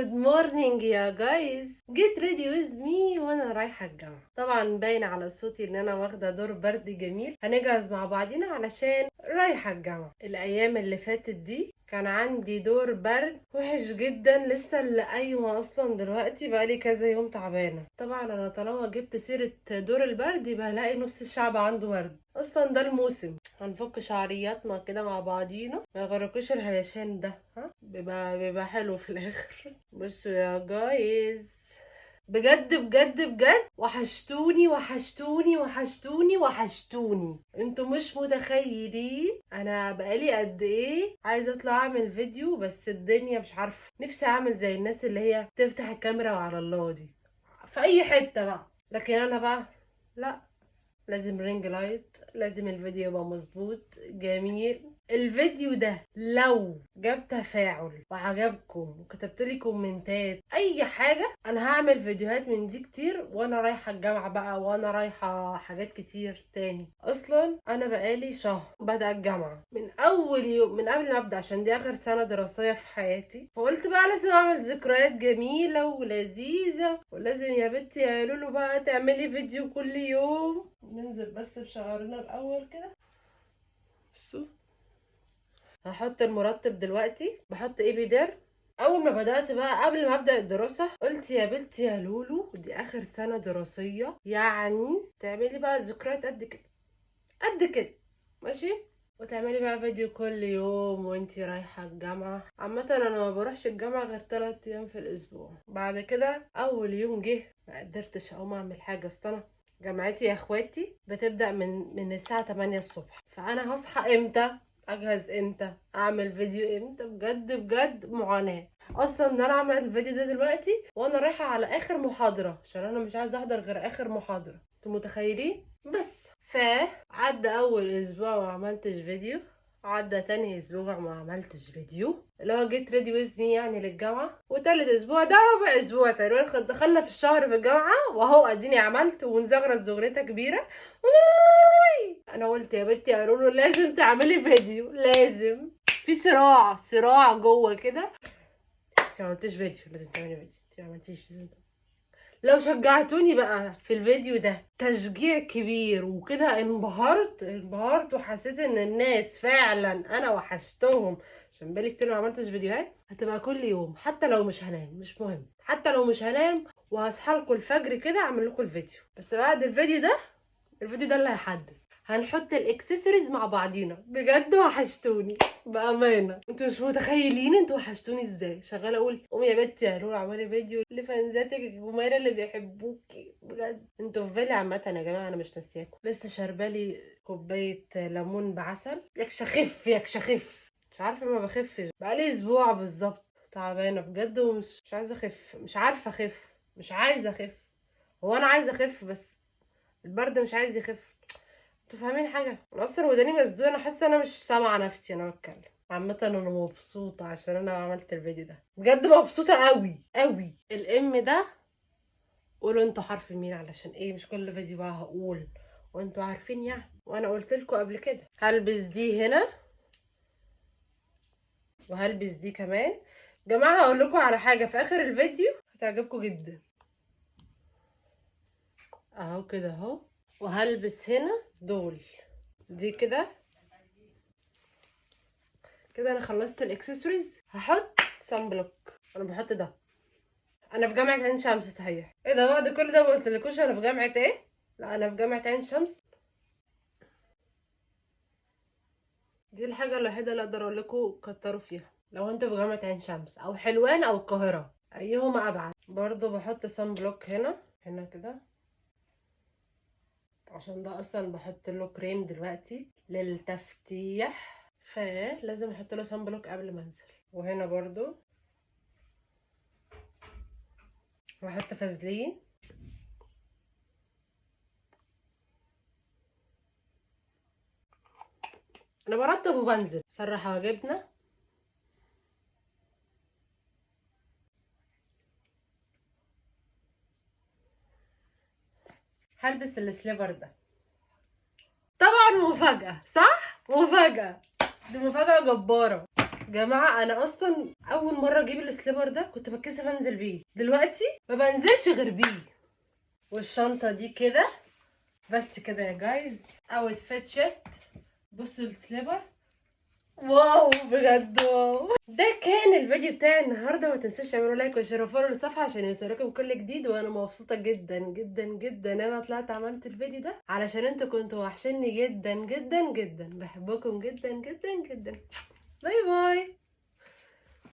جود مورنينج يا جايز، جيت ريدي ويز مي وانا رايحه الجامعه. طبعا باين على صوتي ان انا واخده دور برد جميل. هنجهز مع بعضينا علشان رايحه الجامعه. الايام اللي فاتت دي كان عندي دور برد وحش جدا، لسه اللي قايمه اصلا دلوقتي بقالي كذا يوم تعبانه. طبعا انا طالما جبت سيره دور البرد يبقى هلاقي نص الشعب عنده برد، اصلا ده الموسم. هنفك شعرياتنا كده مع بعضينا، ما يغرقوش الهيشان ده، ها بيبقى حلو في الاخر. بصوا يا جايز، بجد بجد بجد وحشتوني وحشتوني وحشتوني وحشتوني. انتوا مش متخيلين انا بقالي قد ايه عايزه اطلع اعمل فيديو، بس الدنيا مش عارفه. نفسي اعمل زي الناس اللي هي تفتح الكاميرا وعلى الله دي في اي حته بقى، لكن انا بقى لا، لازم رينج لايت، لازم الفيديو يبقى مظبوط جميل. الفيديو ده لو جاب تفاعل وعجبكم وكتبتلي كومنتات اي حاجة، انا هعمل فيديوهات من دي كتير وانا رايحة الجامعة بقى، وانا رايحة حاجات كتير تاني. اصلا انا بقالي شهر بدأ الجامعة، من اول يوم من قبل ما ابدأ، عشان دي اخر سنة دراسية في حياتي. فقلت بقى لازم اعمل ذكريات جميلة ولذيذة، ولازم يا بنتي يا لولو بقى تعملي فيديو كل يوم. ننزل بس بشعرنا الاول كده. بصوا، هحط المرطب دلوقتي، بحط ايبيدير. اول ما بدأت بقى قبل ما ابدأ الدراسة قلت يا بنتي يا لولو دي اخر سنة دراسية، يعني تعملي بقى ذكريات قد كده قد كده، ماشي، وتعملي بقى فيديو كل يوم وانتي رايحة الجامعة. عامة انا ما بروحش الجامعة غير 3 ايام في الاسبوع. بعد كده اول يوم جه ما قدرتش اقوم اعمل حاجة، اصل انا جامعتي يا اخواتي بتبدأ من الساعة 8 الصبح، فانا هصحى امتى، اجهز امتى، اعمل فيديو امتى؟ بجد بجد معاناة اصلا ان انا اعمل الفيديو ده دلوقتي وانا رايحة على اخر محاضرة، عشان انا مش عايزة احضر غير اخر محاضرة. انتوا متخيلين؟ بس عدى اول اسبوع ما عملتش فيديو، عدى تاني اسبوع ما عملتش فيديو اللي هو جيت ريدي ويز مي يعني للجامعة، وتالت اسبوع ده رابع اسبوع تقريبا دخلنا في الشهر في الجامعة، وهو اديني عملت ونزغرت زغرتة كبيرة. انا قلت يا بنتي يا رولو لازم تعملي فيديو، لازم في صراع جوه كده. انت ما عملتيش فيديو، لازم تعملي فيديو. انت ما عملتيش، لازم تعملي. لو شجعتوني بقى في الفيديو ده تشجيع كبير وكده، انبهرت وحسيت ان الناس فعلا انا وحشتهم، عشان بالي كتير ما عملتش فيديوهات. هتبقى كل يوم حتى لو مش هنام، مش مهم، حتى لو مش هنام وهصحى لكم الفجر كده اعمل لكم الفيديو. بس بعد الفيديو ده، الفيديو ده اللي هيحدد. هنحط الاكسسوارز مع بعضينا. بجد وحشتوني بامانه، انتوا مش متخيلين انتوا وحشتوني ازاي. شغاله اقول قومي يا بنتي يا لولو اعملي فيديو لفانزاتك الجماهير اللي بيحبوكي. بجد انتوا في بالي عامه يا جماعه، انا مش ناسياكم. لسه شاربالي كوبايه ليمون بعسل. يكش اخف يكش اخف، مش عارفه ما بخفش بقالي اسبوع بالظبط. تعبانه بجد ومش عايزه اخف، مش عارفه اخف، مش عايزه اخف. هو انا عايزه اخف بس البرد مش عايز يخف. انتوا فاهمين حاجه؟ انا اصلا وداني مسدوده، انا حاسه انا مش سامعه نفسي انا بتكلم. عامه انا مبسوطه عشان انا عملت الفيديو ده، بجد مبسوطه قوي قوي. الام ده قولوا انتوا حرف مين، علشان ايه مش كل فيديو بقى هقول وانتوا عارفين يعني. وانا قلت لكم قبل كده هلبس دي هنا وهلبس دي كمان. جماعه هقول لكم على حاجه في اخر الفيديو هتعجبكم جدا. اهو كده اهو، وهلبس هنا دول، دي كده كده. انا خلصت الاكسسوارز، هحط سان بلوك. انا بحط ده. انا في جامعه عين شمس صحيح. ايه ده بعد كل ده ما قلتلكوش انا في جامعه ايه؟ لا انا في جامعه عين شمس. دي الحاجه الوحيده اللي اقدر اقول لكم كتروا فيها لو انتوا في جامعه عين شمس او حلوان او القاهره، ايهما ابعد. برضو بحط سان بلوك هنا كده، عشان ده اصلا بحط له كريم دلوقتي للتفتيح، فلازم احط له سان بلوك قبل ما انزل. وهنا برضو بحط فازلين. انا برتب وبنزل سرح واجبنا. هلبس السليبر ده طبعا مفاجأة، صح؟ مفاجأة، دي مفاجأة جبارة. جماعة انا اصلا اول مرة اجيب السليبر ده كنت بتكسف انزل بيه، دلوقتي ما بنزلش غير بيه. والشنطة دي كده بس كده يا جايز، اوت فيت شيك. بصوا السليبر، واو بجد واو. ده كان الفيديو بتاعي النهارده، ما تنسوش تعملوا لايك وشير وفولو للصفحه عشان يوصلكم كل جديد. وانا مبسوطه جدا جدا جدا ان انا طلعت عملت الفيديو ده علشان انتوا كنتوا وحشني جدا جدا جدا. بحبكم جدا جدا جدا. باي باي.